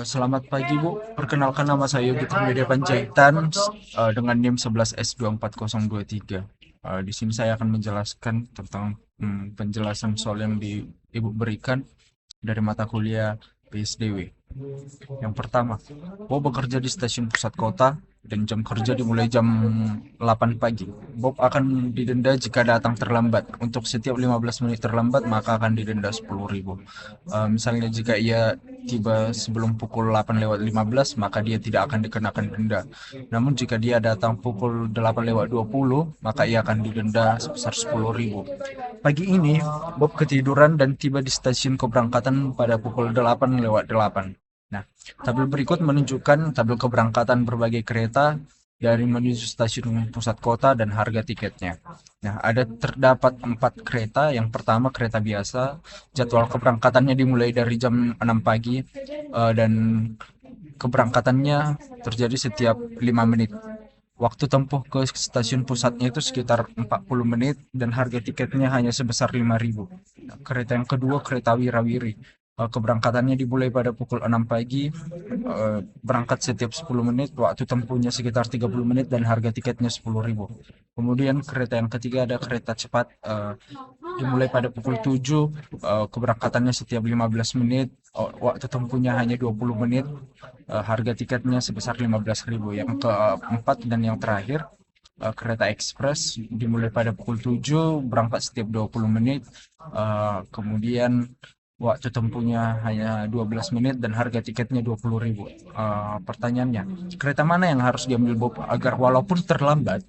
Selamat pagi Bu, perkenalkan nama saya Yogi Media Panjaitan dengan NIM 11S24023. Di sini saya akan menjelaskan tentang penjelasan soal yang Ibu berikan dari mata kuliah PSDW. Yang pertama, Bob bekerja di stasiun pusat kota dan jam kerja dimulai jam 8 pagi. Bob akan didenda jika datang terlambat. Untuk setiap 15 menit terlambat, maka akan didenda 10.000. Misalnya jika ia tiba sebelum pukul 8:15, maka dia tidak akan dikenakan denda. Namun jika dia datang pukul 8:20, maka ia akan didenda sebesar 10.000. Pagi ini, Bob ketiduran dan tiba di stasiun keberangkatan pada pukul 8:08. Nah, tabel berikut menunjukkan tabel keberangkatan berbagai kereta dari menuju stasiun pusat kota dan harga tiketnya. Nah, terdapat 4 kereta. Yang pertama kereta biasa, jadwal keberangkatannya dimulai dari jam 6 pagi dan keberangkatannya terjadi setiap 5 menit. Waktu tempuh ke stasiun pusatnya itu sekitar 40 menit dan harga tiketnya hanya sebesar 5.000. Kereta yang kedua kereta Wirawiri. Keberangkatannya dimulai pada pukul 6 pagi, berangkat setiap 10 menit, waktu tempuhnya sekitar 30 menit dan harga tiketnya 10.000. Kemudian kereta yang ketiga ada kereta cepat, dimulai pada pukul 7, keberangkatannya setiap 15 menit, waktu tempuhnya hanya 20 menit, harga tiketnya sebesar 15.000. Yang keempat dan yang terakhir kereta ekspres dimulai pada pukul 7, berangkat setiap 20 menit, kemudian waktu tempuhnya hanya 12 menit dan harga tiketnya 20.000. Pertanyaannya, kereta mana yang harus diambil Bob agar walaupun terlambat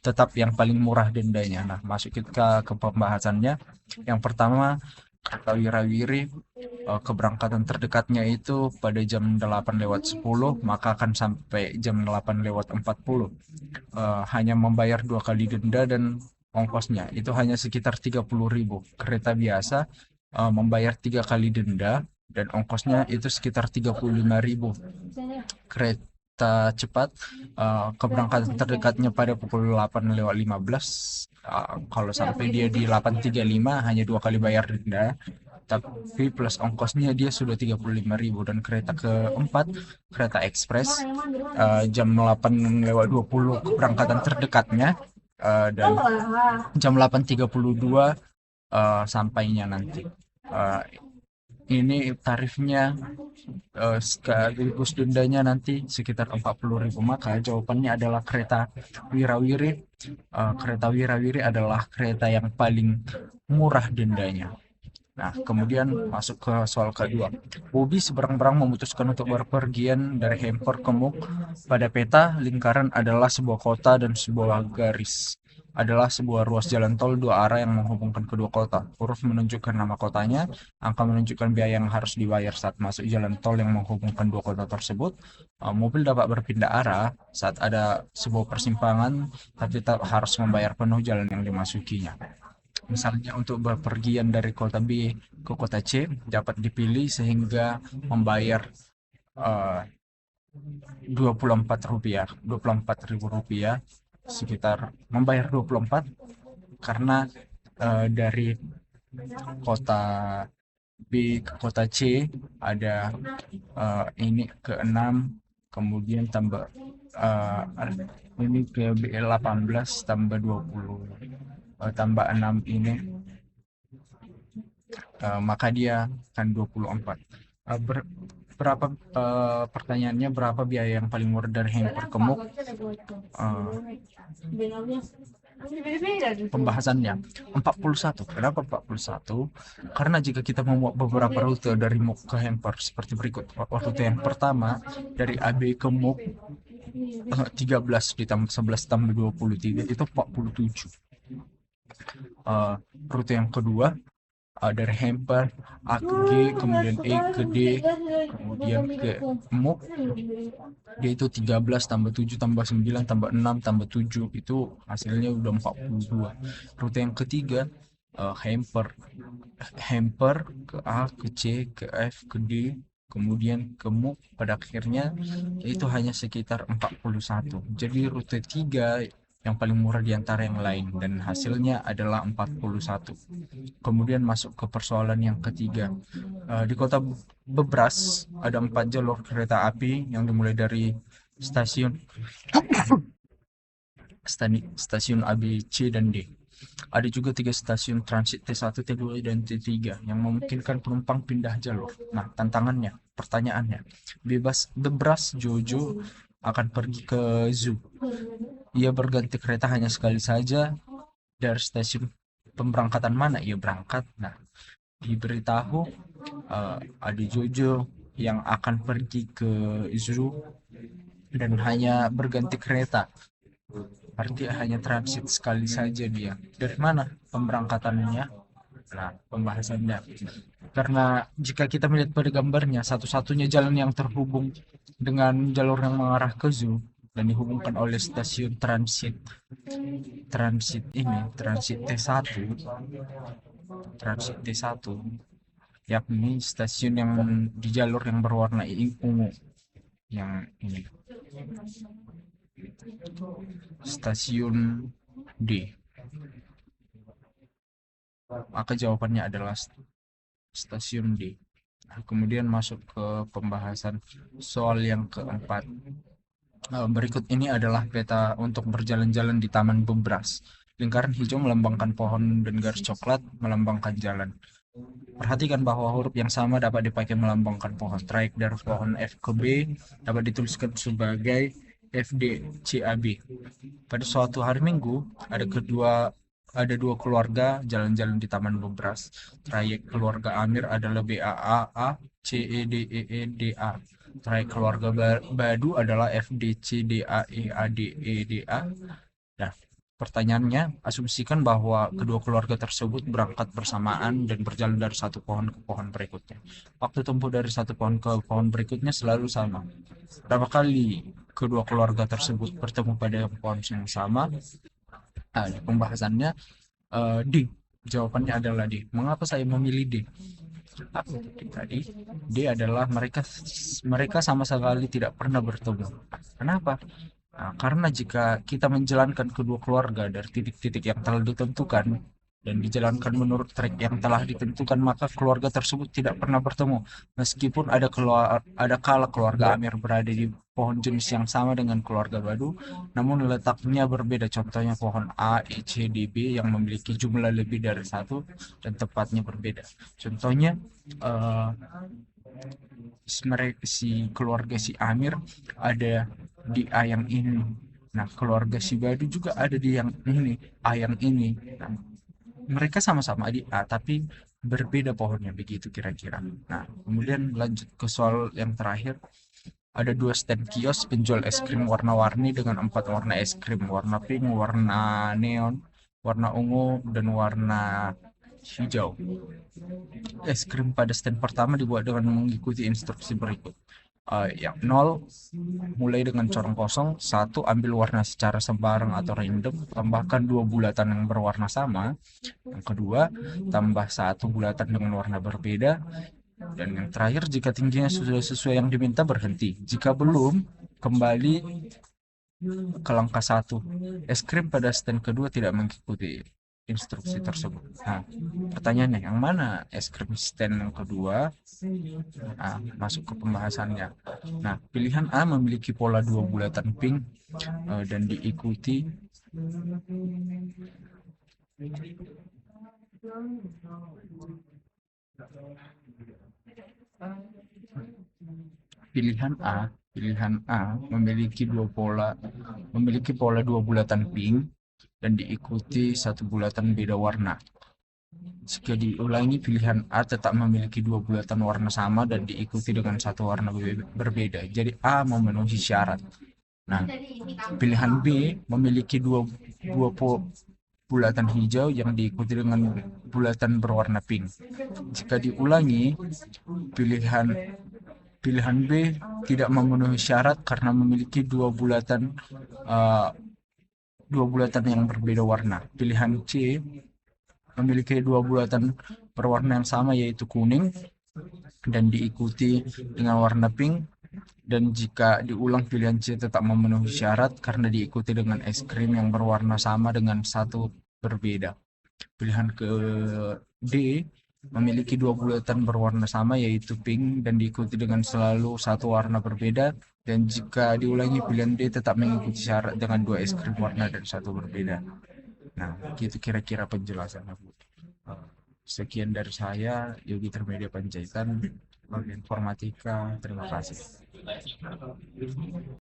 tetap yang paling murah dendanya? Nah, masuk kita ke pembahasannya. Yang pertama, kereta Wirawiri, keberangkatan terdekatnya itu pada jam 8:10, maka akan sampai jam 8:40. Hanya membayar 2 kali denda dan ongkosnya itu hanya sekitar 30.000. Kereta biasa membayar 3 kali denda dan ongkosnya itu sekitar 35.000. Kereta cepat, keberangkatan terdekatnya pada pukul 8:15. Kalau sampai dia di 8:35 hanya 2 kali bayar denda, tapi plus ongkosnya dia sudah 35.000. Dan kereta keempat kereta ekspres, jam 8:20 keberangkatan terdekatnya, dan jam 8:32 sampainya nanti. Uh, ini tarifnya sekaligus dendanya nanti sekitar 40.000. Maka jawabannya adalah kereta Wirawiri. Kereta Wirawiri adalah kereta yang paling murah dendanya. Nah, kemudian masuk ke soal kedua. Bobby seberang-berang memutuskan untuk berpergian dari Hamper ke Muk. Pada peta, lingkaran adalah sebuah kota dan sebuah garis adalah sebuah ruas jalan tol dua arah yang menghubungkan kedua kota. Huruf menunjukkan nama kotanya, angka menunjukkan biaya yang harus dibayar saat masuk jalan tol yang menghubungkan dua kota tersebut. Mobil dapat berpindah arah saat ada sebuah persimpangan, tapi tetap harus membayar penuh jalan yang dimasukinya. Misalnya untuk bepergian dari kota B ke kota C dapat dipilih sehingga membayar eh, Rp24, Rp24.000, sekitar membayar 24 karena dari kota B ke kota C ada ini ke 6, kemudian tambah eh, ini ke B18 tambah 20, tambah 6 ini, maka dia akan 24. Eh, ber- berapa pertanyaannya, berapa biaya yang paling murah dari Hamper ke Muk? Pembahasannya 41. Kenapa 41? Karena jika kita memuat beberapa rute dari Muk ke Hamper seperti berikut. Rute yang pertama dari AB ke Muk, 13 ditambah 11 tambah 23 itu 47. Rute yang kedua dari Hamper A ke G, kemudian E ke D, kemudian ke MUK, dia itu 13 tambah 7 tambah 9 tambah 6 tambah 7, itu hasilnya udah 42. Rute yang ketiga, Hamper Hamper ke A, ke C, ke F, ke D, kemudian ke MUK, pada akhirnya itu hanya sekitar 41. Jadi rute 3 yang paling murah di antara yang lain, dan hasilnya adalah 41. Kemudian masuk ke persoalan yang ketiga. Di kota Bebras ada 4 jalur kereta api yang dimulai dari stasiun stasiun A, B, C, dan D. Ada juga 3 stasiun transit T1, T2, dan T3 yang memungkinkan penumpang pindah jalur. Nah, pertanyaannya, Bebras Jojo akan pergi ke zoo. Ia berganti kereta hanya sekali saja. Dari stasiun pemberangkatan mana ia berangkat? Nah, diberitahu ada Jojo yang akan pergi ke zoo dan hanya berganti kereta. Arti hanya transit sekali saja dia. Dari mana pemberangkatannya? Nah, pembahasannya. Karena jika kita melihat pada gambarnya, satu-satunya jalan yang terhubung dengan jalur yang mengarah ke zoo dan dihubungkan oleh stasiun transit T1, yakni stasiun yang di jalur yang berwarna ungu, yang ini, stasiun D. Maka jawabannya adalah stasiun D. Nah, kemudian masuk ke pembahasan soal yang keempat. Berikut ini adalah peta untuk berjalan-jalan di Taman Bebras. Lingkaran hijau melambangkan pohon dan garis coklat melambangkan jalan. Perhatikan bahwa huruf yang sama dapat dipakai melambangkan pohon. Trayek dari pohon F ke B dapat dituliskan sebagai FD CAB. Pada suatu hari Minggu, ada dua keluarga jalan-jalan di Taman Bebras. Trayek keluarga Amir adalah BAAA CEDEEDA. Trayek keluarga Badu adalah FDCDAEADEDA. Nah, pertanyaannya, asumsikan bahwa kedua keluarga tersebut berangkat bersamaan dan berjalan dari satu pohon ke pohon berikutnya. Waktu tempuh dari satu pohon ke pohon berikutnya selalu sama. Berapa kali kedua keluarga tersebut bertemu pada pohon yang sama? Nah, di pembahasannya D. Jawabannya adalah D. Mengapa saya memilih D? Tadi D adalah mereka sama sekali tidak pernah bertemu. Kenapa? Nah, karena jika kita menjalankan kedua keluarga dari titik-titik yang telah ditentukan dan dijalankan menurut trek yang telah ditentukan, maka keluarga tersebut tidak pernah bertemu. Meskipun ada kala keluarga Amir berada di pohon jenis yang sama dengan keluarga Badu, namun letaknya berbeda. Contohnya pohon A, E, C, D, B yang memiliki jumlah lebih dari satu dan tempatnya berbeda. Contohnya si keluarga si Amir ada di A yang ini. Nah, keluarga si Badu juga ada di yang ini, A yang ini. Nah, mereka sama-sama di A, tapi berbeda pohonnya, begitu kira-kira. Nah, kemudian lanjut ke soal yang terakhir. Ada 2 stand kios penjual es krim warna-warni dengan 4 warna es krim. Warna pink, warna neon, warna ungu, dan warna hijau. Es krim pada stand pertama dibuat dengan mengikuti instruksi berikut. Yang 0, mulai dengan corong kosong. 1, ambil warna secara sembarang atau random, tambahkan 2 bulatan yang berwarna sama. Yang kedua, tambah 1 bulatan dengan warna berbeda. Dan yang terakhir, jika tingginya sudah sesuai yang diminta, berhenti. Jika belum, kembali ke langkah 1. Es krim pada stand kedua tidak mengikuti instruksi tersebut. Nah, pertanyaannya, yang mana es krim stand yang kedua? Nah, masuk ke pembahasannya. Nah, pilihan A memiliki pola 2 bulatan pink dan diikuti Pilihan A memiliki pola 2 bulatan pink dan diikuti 1 bulatan beda warna. Jika diulangi, pilihan A tetap memiliki 2 bulatan warna sama dan diikuti dengan 1 warna berbeda. Jadi A memenuhi syarat. Nah, pilihan B memiliki 2 bulatan hijau yang diikuti dengan bulatan berwarna pink. Jika diulangi, pilihan B tidak memenuhi syarat karena memiliki 2 bulatan yang berbeda warna. Pilihan C memiliki 2 bulatan berwarna yang sama, yaitu kuning, dan diikuti dengan warna pink. Dan jika diulang pilihan C tetap memenuhi syarat karena diikuti dengan es krim yang berwarna sama dengan satu berbeda. Pilihan ke D memiliki dua bulatan berwarna sama yaitu pink dan diikuti dengan selalu satu warna berbeda, dan jika diulangi pilihan D tetap mengikuti syarat dengan dua es krim warna dan satu berbeda. Nah, gitu kira-kira penjelasannya, Bu. Sekian dari saya, Yogi Intermedia Panjaitan, Informatika. Terima kasih.